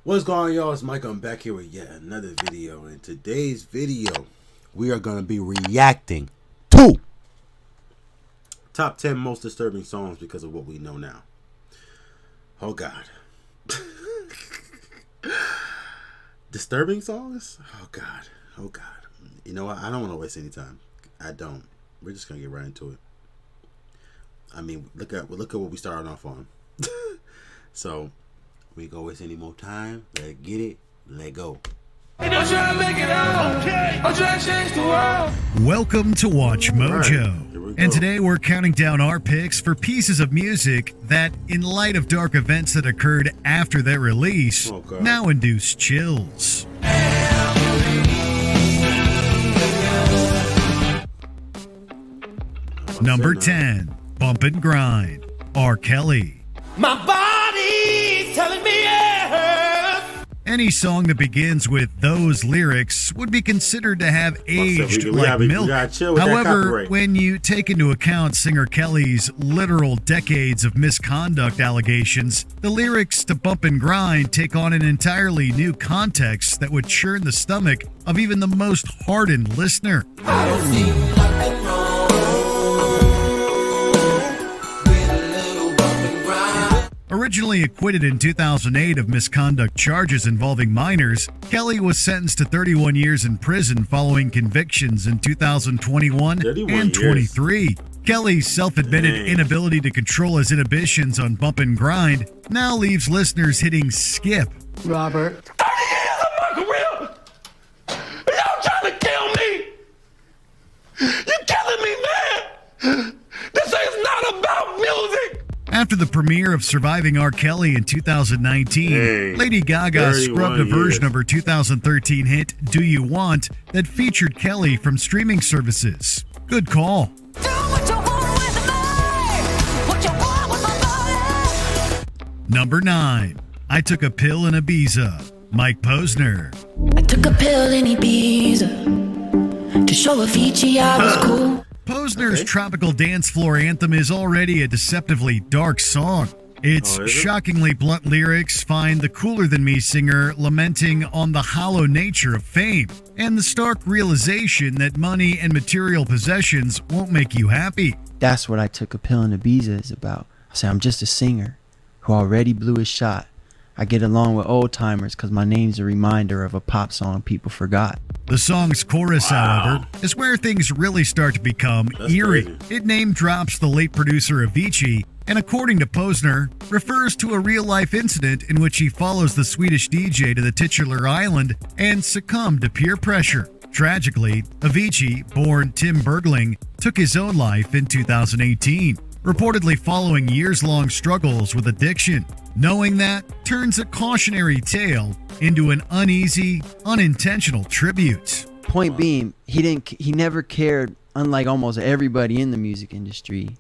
What's going on, y'all? It's Micah. I'm back here with yet another video. In today's video, we are going to be reacting to top 10 most disturbing songs because of what we know now. Oh, God. Disturbing songs? Oh, God. Oh, God. You know what? I don't want to waste any time. I don't. We're just going to get right into it. I mean, look at what we started off on. So, we ain't gonna waste any more time. Let's get it. Let go. I'm trying to make it out. Okay. I'm trying to change the world. Welcome to Watch Mojo. Right, and today we're counting down our picks for pieces of music that, in light of dark events that occurred after their release, now induce chills. Number 10, Bump and Grind, R. Kelly. My body's telling me yes. Any song that begins with those lyrics would be considered to have aged like milk. However, when you take into account singer Kelly's literal decades of misconduct allegations, the lyrics to Bump and Grind take on an entirely new context that would churn the stomach of even the most hardened listener. I don't see nothing wrong. Originally acquitted in 2008 of misconduct charges involving minors, Kelly was sentenced to 31 years in prison following convictions in 2021 and 23. Kelly's self-admitted inability to control his inhibitions on Bump and Grind now leaves listeners hitting skip. Robert. 30 years of my career! Y'all trying to kill me! You're killing me, man! This is not about music! After the premiere of Surviving R. Kelly in 2019, Lady Gaga scrubbed a version of her 2013 hit, Do You Want, that featured Kelly from streaming services. Good call. Number 9, I Took a Pill in Ibiza, Mike Posner. I took a pill in Ibiza to show Avicii I was cool. Posner's tropical dance floor anthem is already a deceptively dark song. Its shockingly blunt lyrics find the Cooler Than Me singer lamenting on the hollow nature of fame and the stark realization that money and material possessions won't make you happy. That's what I Took a Pill in Ibiza is about. I say I'm just a singer who already blew his shot. I get along with old timers because my name's a reminder of a pop song people forgot. The song's chorus, however, is where things really start to become eerie. Crazy. It name drops the late producer Avicii, and according to Posner, refers to a real-life incident in which he follows the Swedish DJ to the titular island and succumbed to peer pressure. Tragically, Avicii, born Tim Bergling, took his own life in 2018, reportedly following years-long struggles with addiction. Knowing that turns a cautionary tale into an uneasy, unintentional tribute. Point being, he never cared, unlike almost everybody in the music industry,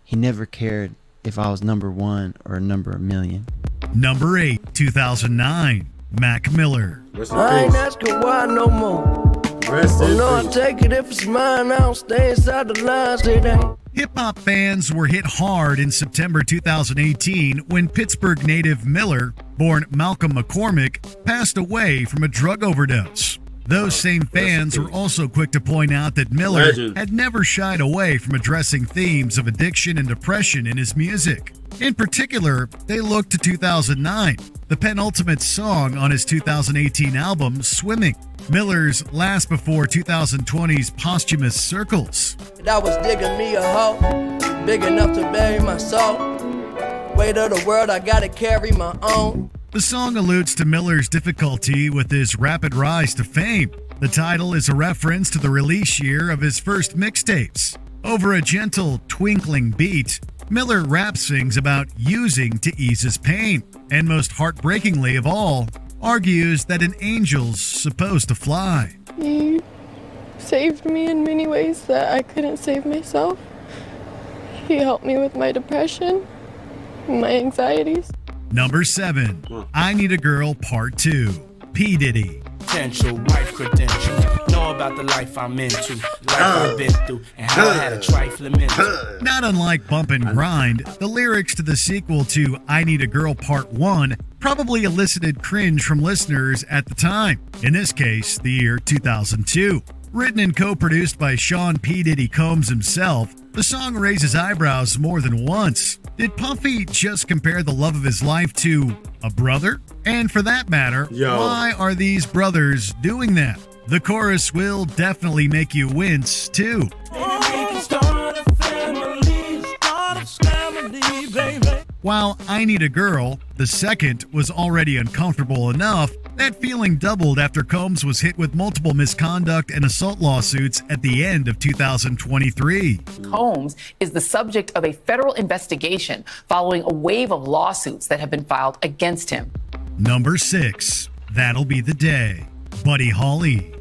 he never cared if I was number one or number a million. Number 8, 2009, Mac Miller. I ain't asking why no more. I take it if it's mine, I'll stay inside the lines today. Hip-hop fans were hit hard in September 2018 when Pittsburgh native Miller, born Malcolm McCormick, passed away from a drug overdose. Those same fans were also quick to point out that Miller had never shied away from addressing themes of addiction and depression in his music. In particular, they looked to 2009, the penultimate song on his 2018 album, Swimming, Miller's last before 2020's posthumous Circles. I was digging me a hole, big enough to bury my soul. Weight of the world, I gotta carry my own. The song alludes to Miller's difficulty with his rapid rise to fame. The title is a reference to the release year of his first mixtapes. Over a gentle, twinkling beat, Miller rap sings about using to ease his pain, and most heartbreakingly of all, argues that an angel's supposed to fly. He saved me in many ways that I couldn't save myself. He helped me with my depression, my anxieties. Number 7, I Need a Girl Part 2, P. Diddy. Potential wife credentials. Know about the life I'm into, life I've been through, and how I had a trifling mental. Not unlike Bump and Grind, the lyrics to the sequel to I Need a Girl Part 1 probably elicited cringe from listeners at the time, in this case, the year 2002. Written and co-produced by Sean P. Diddy Combs himself, the song raises eyebrows more than once. Did Puffy just compare the love of his life to a brother? And for that matter, why are these brothers doing that? The chorus will definitely make you wince, too. While I Need a Girl, the second, was already uncomfortable enough, that feeling doubled after Combs was hit with multiple misconduct and assault lawsuits at the end of 2023. Combs is the subject of a federal investigation following a wave of lawsuits that have been filed against him. Number 6, That'll Be the Day, Buddy Holly.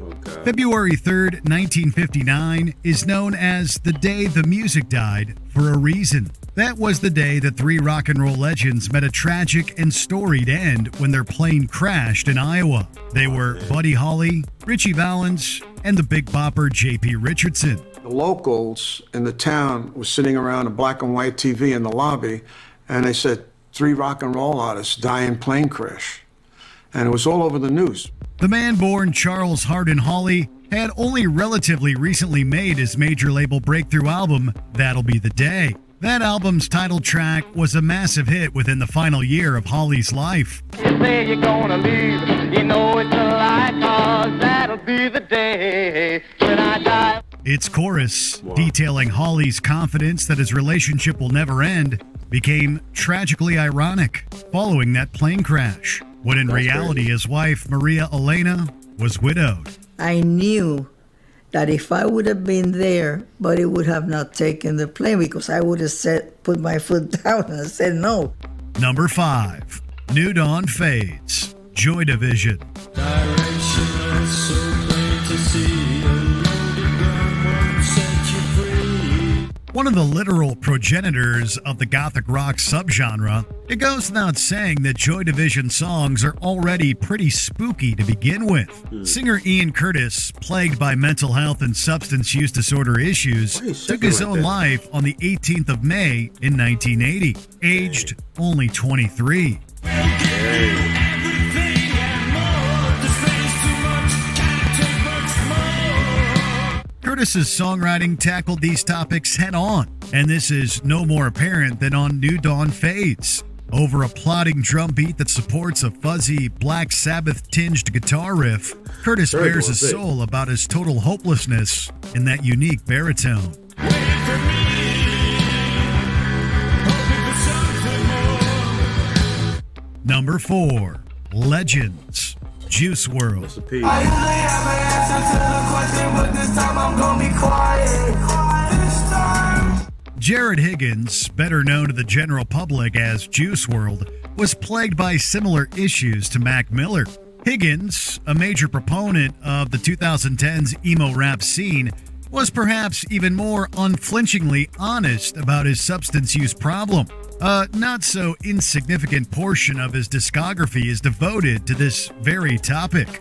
February 3rd, 1959 is known as the day the music died for a reason. That was the day that three rock and roll legends met a tragic and storied end when their plane crashed in Iowa. They were Buddy Holly, Ritchie Valens, and the Big Bopper J.P. Richardson. The locals in the town were sitting around a black and white TV in the lobby, and they said, 3 rock and roll artists die in plane crash. And it was all over the news. The man born Charles Hardin Holly had only relatively recently made his major label breakthrough album, That'll Be the Day. That album's title track was a massive hit within the final year of Holly's life. You say you're gonna leave, you know it's a lie, 'cause that'll be the day when I die. Its chorus, detailing Holly's confidence that his relationship will never end, became tragically ironic following that plane crash, when in reality his wife, Maria Elena, was widowed. I knew that if I would have been there, but it would have not taken the plane, because I would have put my foot down and said no. Number 5, New Dawn Fades, Joy Division. One of the literal progenitors of the gothic rock subgenre, it goes without saying that Joy Division songs are already pretty spooky to begin with. Singer Ian Curtis, plagued by mental health and substance use disorder issues, took his own life on the 18th of May in 1980, aged only 23. Curtis's songwriting tackled these topics head on, and this is no more apparent than on New Dawn Fades. Over a plodding drum beat that supports a fuzzy Black Sabbath-tinged guitar riff, Curtis bears a soul about his total hopelessness in that unique baritone. Number 4, Legends, Juice WRLD. I usually have an answer to the question, but this time I'm gonna be quiet. This time. Jared Higgins, better known to the general public as Juice WRLD, was plagued by similar issues to Mac Miller. Higgins, a major proponent of the 2010s emo rap scene, was perhaps even more unflinchingly honest about his substance use problem. A not so insignificant portion of his discography is devoted to this very topic.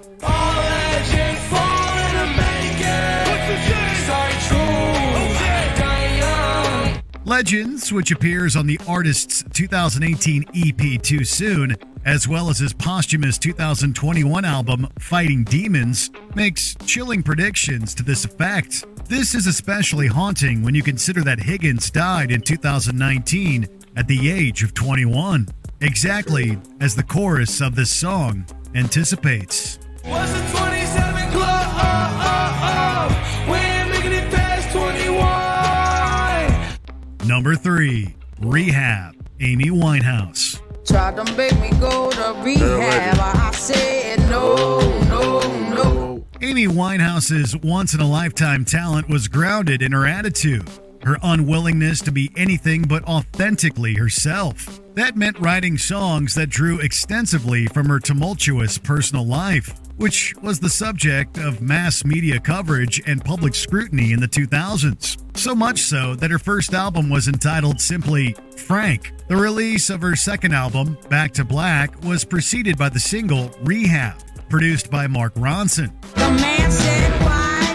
Legends, which appears on the artist's 2018 EP Too Soon, as well as his posthumous 2021 album Fighting Demons, makes chilling predictions to this effect. This is especially haunting when you consider that Higgins died in 2019 at the age of 21, exactly as the chorus of this song anticipates. Was it 27 club? We ain't making it past 21. Number 3, Rehab, Amy Winehouse. Tried to make me go to rehab. I said no. Amy Winehouse's once-in-a-lifetime talent was grounded in her attitude, her unwillingness to be anything but authentically herself. That meant writing songs that drew extensively from her tumultuous personal life, which was the subject of mass media coverage and public scrutiny in the 2000s. So much so that her first album was entitled simply Frank. The release of her second album, Back to Black, was preceded by the single Rehab, produced by Mark Ronson. The man said, why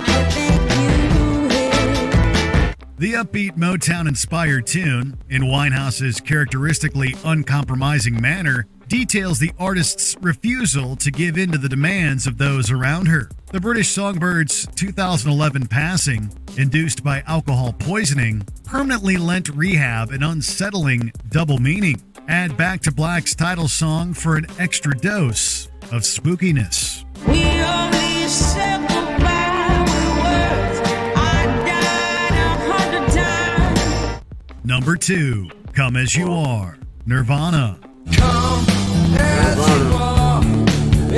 The upbeat Motown-inspired tune, in Winehouse's characteristically uncompromising manner, details the artist's refusal to give in to the demands of those around her. The British Songbird's 2011 passing, induced by alcohol poisoning, permanently lent Rehab an unsettling double meaning. Add Back to Black's title song for an extra dose of spookiness. We only said goodbye with words. I died 100 times. Number 2, Come As You Are, Nirvana. Come as you are,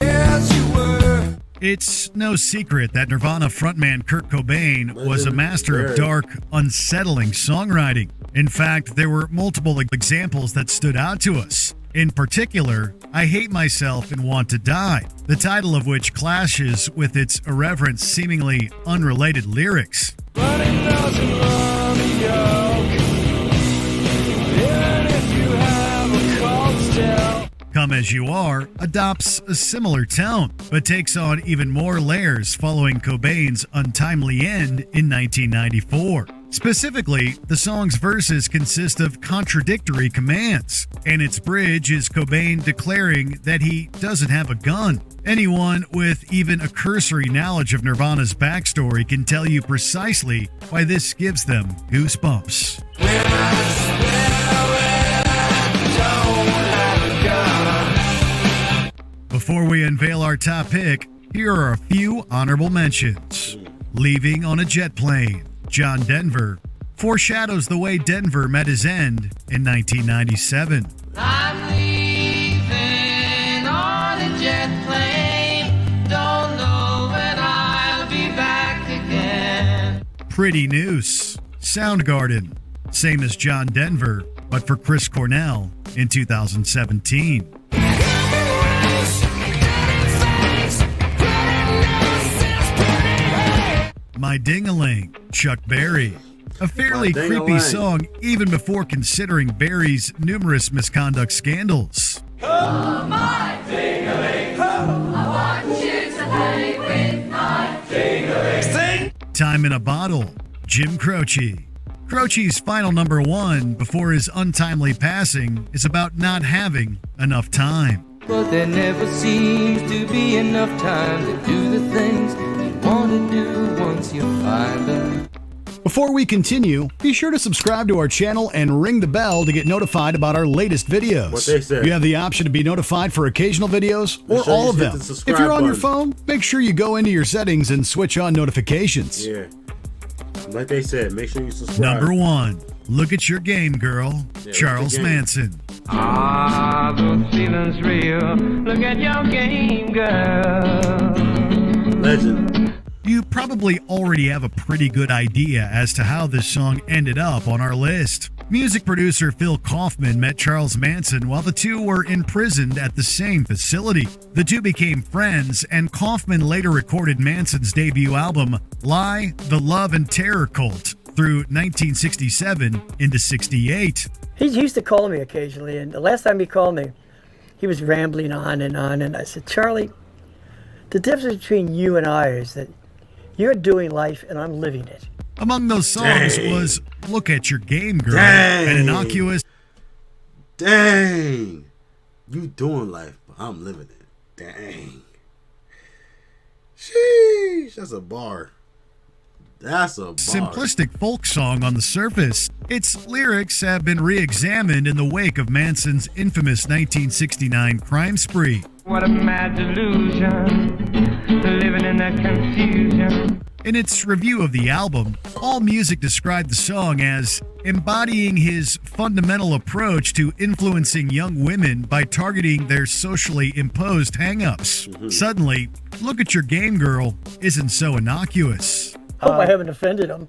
as you were. It's no secret that Nirvana frontman Kurt Cobain was a master of dark, unsettling songwriting. In fact, there were multiple examples that stood out to us. In particular, I Hate Myself and Want to Die, the title of which clashes with its irreverent, seemingly unrelated lyrics. But it doesn't run me out. Even if you have a cold still. Come As You Are adopts a similar tone, but takes on even more layers following Cobain's untimely end in 1994. Specifically, the song's verses consist of contradictory commands, and its bridge is Cobain declaring that he doesn't have a gun. Anyone with even a cursory knowledge of Nirvana's backstory can tell you precisely why this gives them goosebumps. Before we unveil our top pick, here are a few honorable mentions. Leaving on a Jet Plane, John Denver, foreshadows the way Denver met his end in 1997. I'm leaving on a jet plane. Don't know when I'll be back again. Pretty Noose, Soundgarden, same as John Denver, but for Chris Cornell in 2017. My Ding-a-Ling, Chuck Berry. A fairly creepy song even before considering Berry's numerous misconduct scandals. Oh, my ding-a-ling, I want you to play with my ding-a-ling. Sing! Time in a Bottle, Jim Croce. Croce's final number 1 before his untimely passing is about not having enough time. But there never seems to be enough time to do the things you want to do once you find them. Before we continue, be sure to subscribe to our channel and ring the bell to get notified about our latest videos. What they said. You have the option to be notified for occasional videos or all of them. If you're on your phone, make sure you go into your settings and switch on notifications. Yeah. Like they said, make sure you subscribe. Number 1, Look at Your Game, Girl, Charles Manson. Ah, those feelings real. Look at your game, girl. Legend. You probably already have a pretty good idea as to how this song ended up on our list. Music producer Phil Kaufman met Charles Manson while the two were imprisoned at the same facility. The two became friends, and Kaufman later recorded Manson's debut album, Lie, the Love and Terror Cult, through 1967 into 68. He used to call me occasionally, and the last time he called me, he was rambling on, and I said, Charlie, the difference between you and I is that you're doing life and I'm living it. Among those songs was Look at Your Game, Girl, Dang. an innocuous... Dang. You doing life, but I'm living it. Dang. Sheesh. That's a bar. That's a bar. Simplistic folk song on the surface. Its lyrics have been re-examined in the wake of Manson's infamous 1969 crime spree. What a mad delusion, living in that confusion. In its review of the album, AllMusic described the song as embodying his fundamental approach to influencing young women by targeting their socially imposed hang-ups. Suddenly, Look at Your Game, Girl isn't so innocuous. Hope I haven't offended them.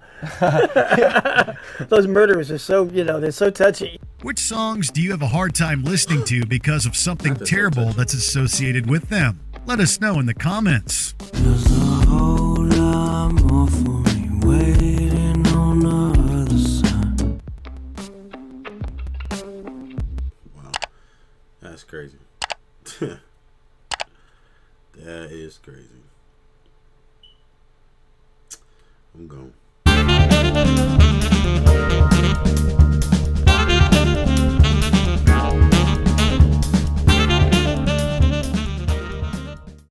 Those murderers are so, they're so touchy. Which songs do you have a hard time listening to because of something terrible that's associated with them? Let us know in the comments. There's a whole lot more for me waiting on the other side. Wow. That's crazy. That is crazy. I'm gone.